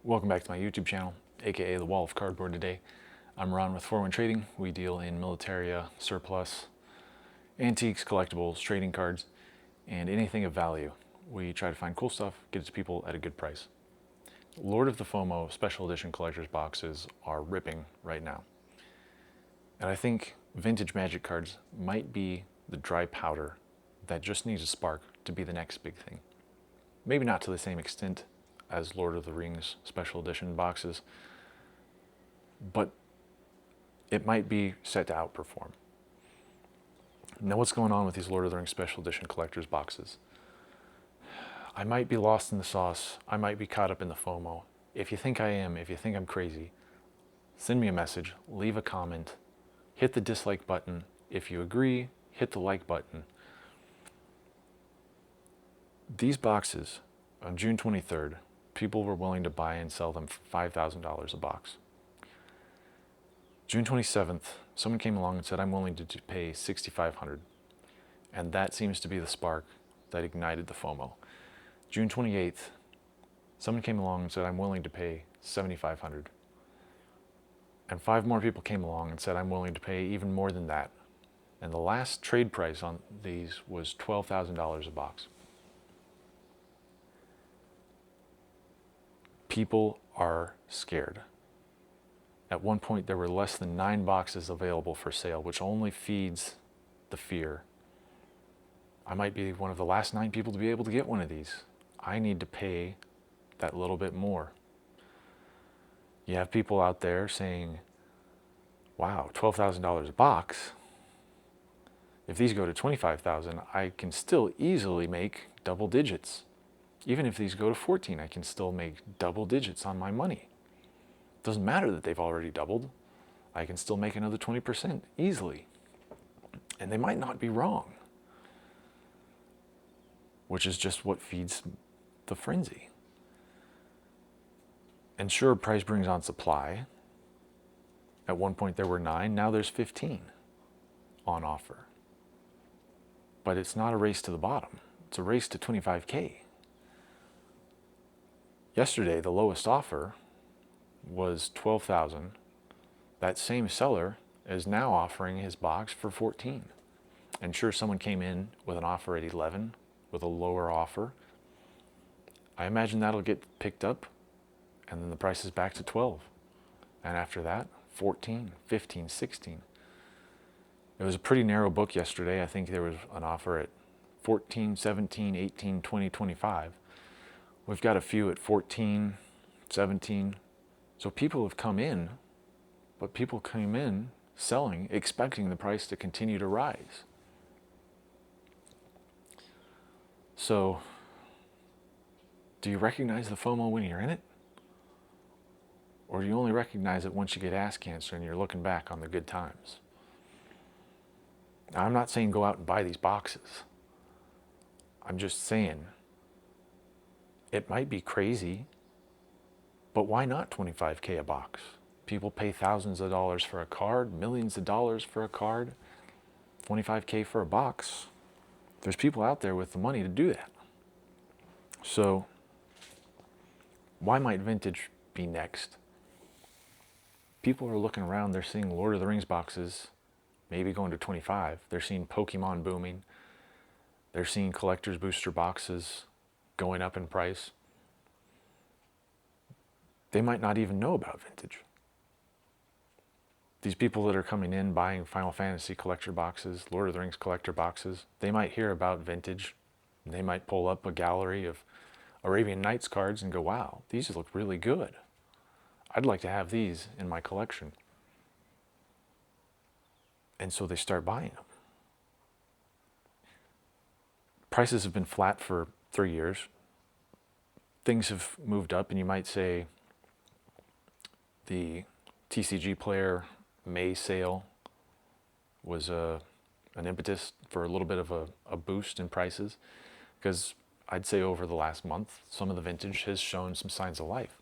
Welcome back to my YouTube channel, aka The Wall of Cardboard. Today I'm Ron with 41 Trading. We deal in militaria, surplus, antiques, collectibles, trading cards, and anything of value. We try to find cool stuff, get it to people at a good price. Lord of the FOMO special edition collector's boxes are ripping right now. And I think vintage Magic cards might be the dry powder that just needs a spark to be the next big thing. Maybe not to the same extent as Lord of the Rings special edition boxes, but it might be set to outperform. Now, what's going on with these Lord of the Rings special edition collector's boxes? I might be lost in the sauce. I might be caught up in the FOMO. If you think I am, if you think I'm crazy, send me a message, leave a comment, hit the dislike button. If you agree, hit the like button. These boxes, on June 23rd, people were willing to buy and sell them for $5,000 a box. June 27th, someone came along and said, I'm willing to pay $6,500. And that seems to be the spark that ignited the FOMO. June 28th, someone came along and said, I'm willing to pay $7,500. And 5 more people came along and said, I'm willing to pay even more than that. And the last trade price on these was $12,000 a box. People are scared. At one point, there were less than 9 boxes available for sale, which only feeds the fear. I might be one of the last 9 people to be able to get one of these. I need to pay that little bit more. You have people out there saying, wow, $12,000 a box. If these go to $25,000, I can still easily make double digits. Even if these go to 14, I can still make double digits on my money. It doesn't matter that they've already doubled. I can still make another 20% easily. And they might not be wrong, which is just what feeds the frenzy. And sure, price brings on supply. At one point there were 9, now there's 15 on offer. But it's not a race to the bottom. It's a race to 25K. Yesterday, the lowest offer was $12,000. That same seller is now offering his box for 14. And sure, someone came in with an offer at 11 with a lower offer. I imagine that'll get picked up, and then the price is back to 12. And after that, 14, 15, 16. It was a pretty narrow book yesterday. I think there was an offer at 14, 17, 18, 20, 25. We've got a few at 14, 17. So people have come in, but people came in selling, expecting the price to continue to rise. So, do you recognize the FOMO when you're in it? Or do you only recognize it once you get ass cancer and you're looking back on the good times? Now, I'm not saying go out and buy these boxes. I'm just saying it might be crazy, but why not 25K a box? People pay thousands of dollars for a card, millions of dollars for a card, 25K for a box. There's people out there with the money to do that. So why might vintage be next? People are looking around, they're seeing Lord of the Rings boxes maybe going to 25. They're seeing Pokemon booming. They're seeing collector's booster boxes going up in price. They might not even know about vintage. These people that are coming in buying Final Fantasy collector boxes, Lord of the Rings collector boxes, they might hear about vintage. They might pull up a gallery of Arabian Nights cards and go, wow, these look really good. I'd like to have these in my collection. And so they start buying them. Prices have been flat for 3 years. Things have moved up, and you might say the TCG Player May sale was an impetus for a little bit of a boost in prices, because I'd say over the last month, some of the vintage has shown some signs of life.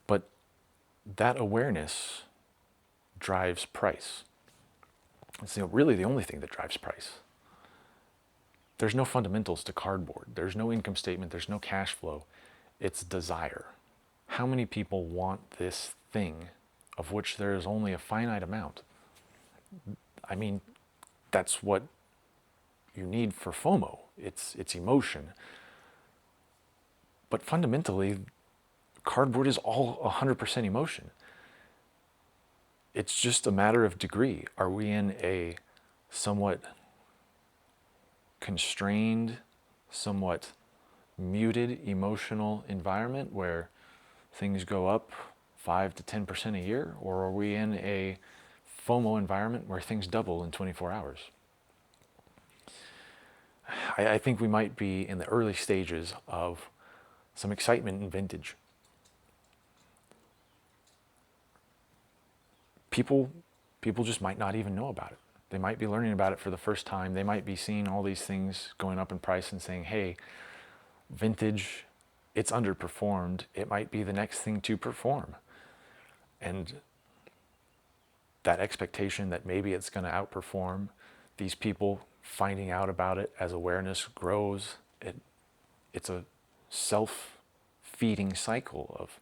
But that awareness drives price. It's really the only thing that drives price. There's no fundamentals to cardboard. There's no income statement. There's no cash flow. It's desire. how many people want this thing of which there is only a finite amount? I mean, that's what you need for FOMO. It's emotion. But fundamentally, cardboard is all 100% emotion. It's just a matter of degree. Are we in a somewhat constrained, somewhat muted emotional environment where things go up 5 to 10% a year? Or are we in a FOMO environment where things double in 24 hours? I think we might be in the early stages of some excitement in vintage. People just might not even know about it. They might be learning about it for the first time. They might be seeing all these things going up in price and saying, hey, vintage, it's underperformed. It might be the next thing to perform. And that expectation that maybe it's going to outperform, these people finding out about it as awareness grows, it's a self-feeding cycle of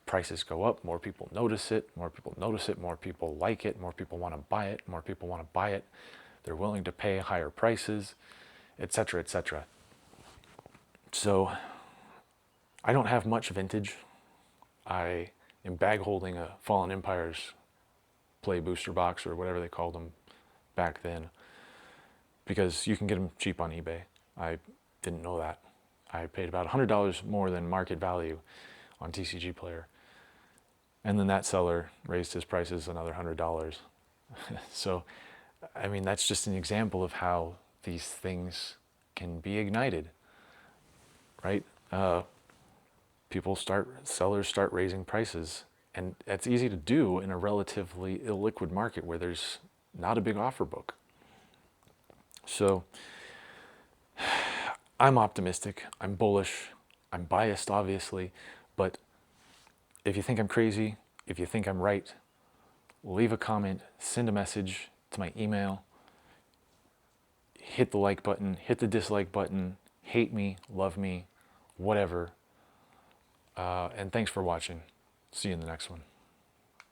prices go up, more people notice it, more people notice it, more people like it, more people want to buy it, more people want to buy it, they're willing to pay higher prices, etc., etc. So I don't have much vintage. I am bag holding a Fallen Empires Play booster box or whatever they called them back then, because you can get them cheap on eBay. I didn't know that. I paid about $100 more than market value on TCG Player. And then that seller raised his prices another $100. So, I mean, that's just an example of how these things can be ignited, right? Sellers start raising prices. And that's easy to do in a relatively illiquid market where there's not a big offer book. So I'm optimistic, I'm bullish, I'm biased, obviously, but if you think I'm crazy, if you think I'm right, leave a comment, send a message to my email, hit the like button, hit the dislike button, hate me, love me, whatever. And thanks for watching. See you in the next one.